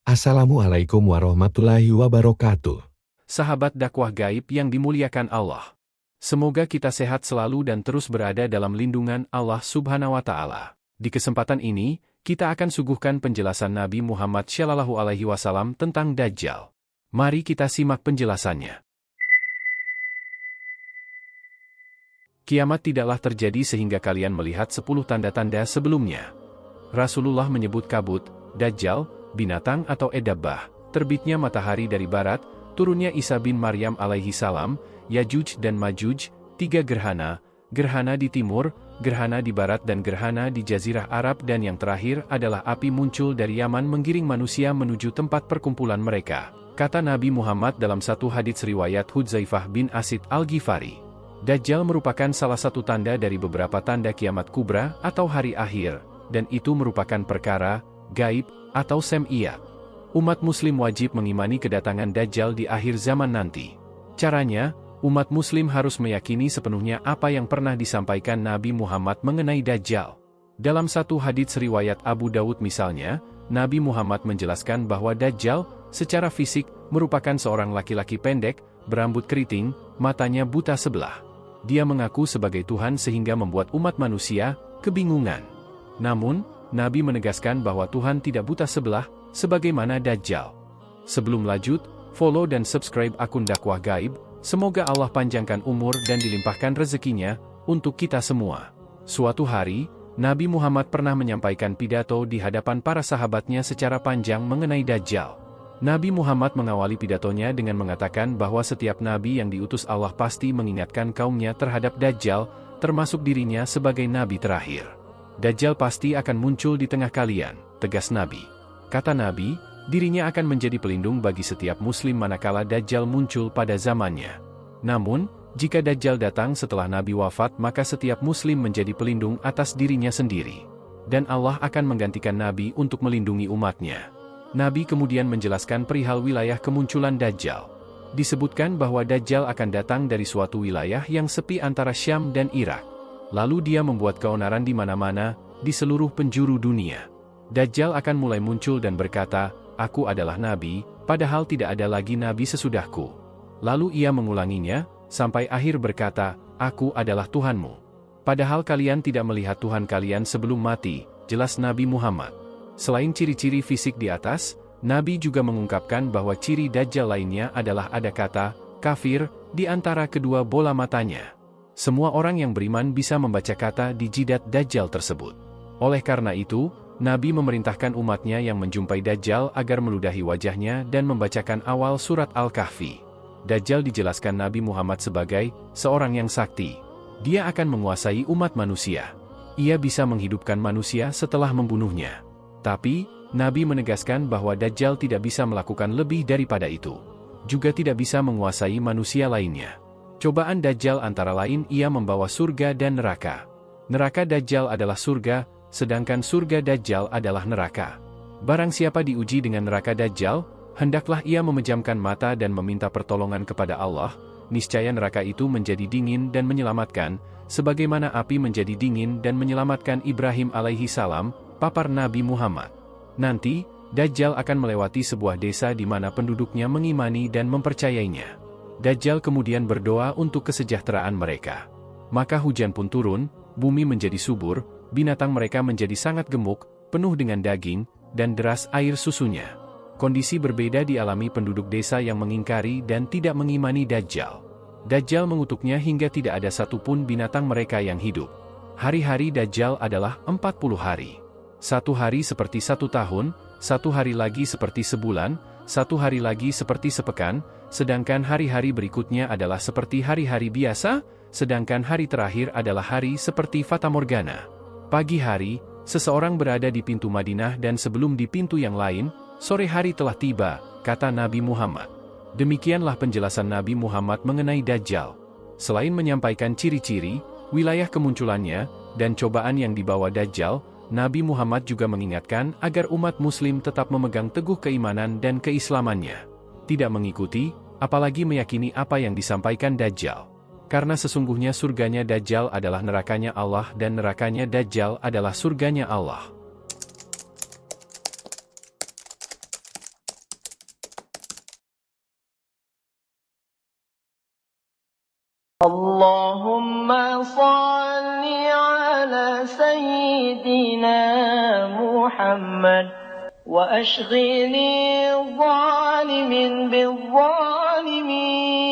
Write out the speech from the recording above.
Assalamualaikum warahmatullahi wabarakatuh. Sahabat dakwah gaib yang dimuliakan Allah. Semoga kita sehat selalu dan terus berada dalam lindungan Allah Subhanahu wa Ta'ala. Di kesempatan ini, kita akan suguhkan penjelasan Nabi Muhammad SAW tentang Dajjal. Mari kita simak penjelasannya. Kiamat tidaklah terjadi sehingga kalian melihat 10 tanda-tanda sebelumnya. Rasulullah menyebut kabut, Dajjal, binatang atau edabbah, terbitnya matahari dari barat, turunnya Isa bin Maryam alaihi salam, Yajuj dan Majuj, 3 gerhana, gerhana di timur, gerhana di barat dan gerhana di Jazirah Arab dan yang terakhir adalah api muncul dari Yaman menggiring manusia menuju tempat perkumpulan mereka. Kata Nabi Muhammad dalam satu hadits riwayat Hudzaifah bin Asid al-Ghifari. Dajjal merupakan salah satu tanda dari beberapa tanda kiamat kubra atau hari akhir, dan itu merupakan perkara gaib atau sem'iyah. Umat muslim wajib mengimani kedatangan Dajjal di akhir zaman nanti. Caranya, umat muslim harus meyakini sepenuhnya apa yang pernah disampaikan Nabi Muhammad mengenai Dajjal. Dalam satu hadits riwayat Abu Dawud misalnya, Nabi Muhammad menjelaskan bahwa Dajjal, secara fisik, merupakan seorang laki-laki pendek, berambut keriting, matanya buta sebelah. Dia mengaku sebagai Tuhan sehingga membuat umat manusia kebingungan. Namun, Nabi menegaskan bahwa Tuhan tidak buta sebelah, sebagaimana Dajjal. Sebelum lanjut, follow dan subscribe akun dakwah gaib, semoga Allah panjangkan umur dan dilimpahkan rezekinya, untuk kita semua. Suatu hari, Nabi Muhammad pernah menyampaikan pidato di hadapan para sahabatnya secara panjang mengenai Dajjal. Nabi Muhammad mengawali pidatonya dengan mengatakan bahwa setiap nabi yang diutus Allah pasti mengingatkan kaumnya terhadap Dajjal, termasuk dirinya sebagai nabi terakhir. Dajjal pasti akan muncul di tengah kalian, tegas Nabi. Kata Nabi, dirinya akan menjadi pelindung bagi setiap muslim manakala Dajjal muncul pada zamannya. Namun, jika Dajjal datang setelah Nabi wafat maka setiap muslim menjadi pelindung atas dirinya sendiri. Dan Allah akan menggantikan Nabi untuk melindungi umatnya. Nabi kemudian menjelaskan perihal wilayah kemunculan Dajjal. Disebutkan bahwa Dajjal akan datang dari suatu wilayah yang sepi antara Syam dan Irak. Lalu dia membuat keonaran di mana-mana, di seluruh penjuru dunia. Dajjal akan mulai muncul dan berkata, "Aku adalah nabi," padahal tidak ada lagi nabi sesudahku. Lalu ia mengulanginya, sampai akhir berkata, "Aku adalah Tuhanmu." Padahal kalian tidak melihat Tuhan kalian sebelum mati, jelas Nabi Muhammad. Selain ciri-ciri fisik di atas, Nabi juga mengungkapkan bahwa ciri Dajjal lainnya adalah ada kata, kafir, di antara kedua bola matanya. Semua orang yang beriman bisa membaca kata di jidat Dajjal tersebut. Oleh karena itu, Nabi memerintahkan umatnya yang menjumpai Dajjal agar meludahi wajahnya dan membacakan awal surat Al-Kahfi. Dajjal dijelaskan Nabi Muhammad sebagai seorang yang sakti. Dia akan menguasai umat manusia. Ia bisa menghidupkan manusia setelah membunuhnya. Tapi, Nabi menegaskan bahwa Dajjal tidak bisa melakukan lebih daripada itu. Juga tidak bisa menguasai manusia lainnya. Cobaan Dajjal antara lain ia membawa surga dan neraka. Neraka Dajjal adalah surga, sedangkan surga Dajjal adalah neraka. Barang siapa diuji dengan neraka Dajjal, hendaklah ia memejamkan mata dan meminta pertolongan kepada Allah, niscaya neraka itu menjadi dingin dan menyelamatkan, sebagaimana api menjadi dingin dan menyelamatkan Ibrahim alaihi salam, papar Nabi Muhammad. Nanti, Dajjal akan melewati sebuah desa di mana penduduknya mengimani dan mempercayainya. Dajjal kemudian berdoa untuk kesejahteraan mereka. Maka hujan pun turun, bumi menjadi subur, binatang mereka menjadi sangat gemuk, penuh dengan daging, dan deras air susunya. Kondisi berbeda dialami penduduk desa yang mengingkari dan tidak mengimani Dajjal. Dajjal mengutuknya hingga tidak ada satupun binatang mereka yang hidup. Hari-hari Dajjal adalah 40 hari. Satu hari seperti 1 tahun, 1 hari lagi seperti sebulan, 1 hari lagi seperti sepekan, sedangkan hari-hari berikutnya adalah seperti hari-hari biasa, sedangkan hari terakhir adalah hari seperti Fata Morgana. Pagi hari, seseorang berada di pintu Madinah dan sebelum di pintu yang lain, sore hari telah tiba, kata Nabi Muhammad. Demikianlah penjelasan Nabi Muhammad mengenai Dajjal. Selain menyampaikan ciri-ciri, wilayah kemunculannya, dan cobaan yang dibawa Dajjal, Nabi Muhammad juga mengingatkan agar umat muslim tetap memegang teguh keimanan dan keislamannya. Tidak mengikuti, apalagi meyakini apa yang disampaikan Dajjal. Karena sesungguhnya surganya Dajjal adalah nerakanya Allah dan nerakanya Dajjal adalah surganya Allah. Allahumma salli ala Sayyidina Muhammad wa ashghili zalimin bil zalimin